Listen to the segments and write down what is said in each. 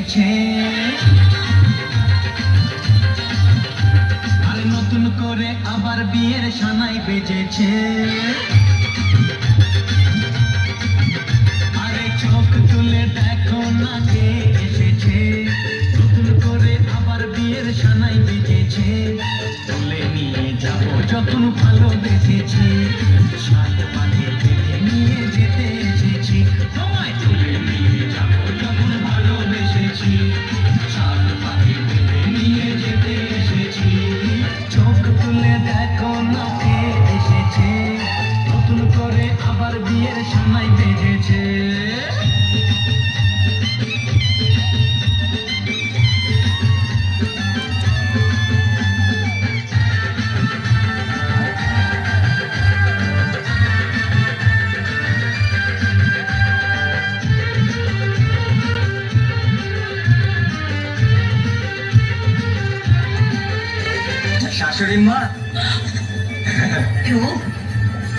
বেজেছে, আর নতুন করে আবার বিয়ের সানাই বেজেছে। আরে চোখ তুলে দেখো না কে এসেছে, নতুন করে আবার বিয়ের সানাই বেজেছে। তুলে নিয়ে যাবো যখন ভালোবেসেছি, সাত পাকে তুলে নিয়ে যেতে এসেছি। তোমায় তুলে নিয়ে যাবো যখন ভালোবেসেছি, সাত পাকে তুলে নিয়ে যেতে এসেছি। চোখ তুলে দেখো না কে এসেছে, নতুন করে আবার বিয়ের সানাই বেজেছে। শাশুড়ি মা,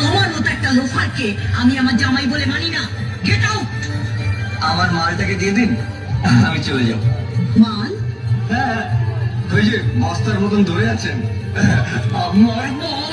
আমার মতো একটা লোফারকে আমি আমার জামাই বলে মানি না। Get out. আমার মালটাকে দিয়ে দিন, আমি চলে যাব। মাল? হ্যাঁ, ওই যে বস্তার মতন ধরে আছেন, আমার মাল।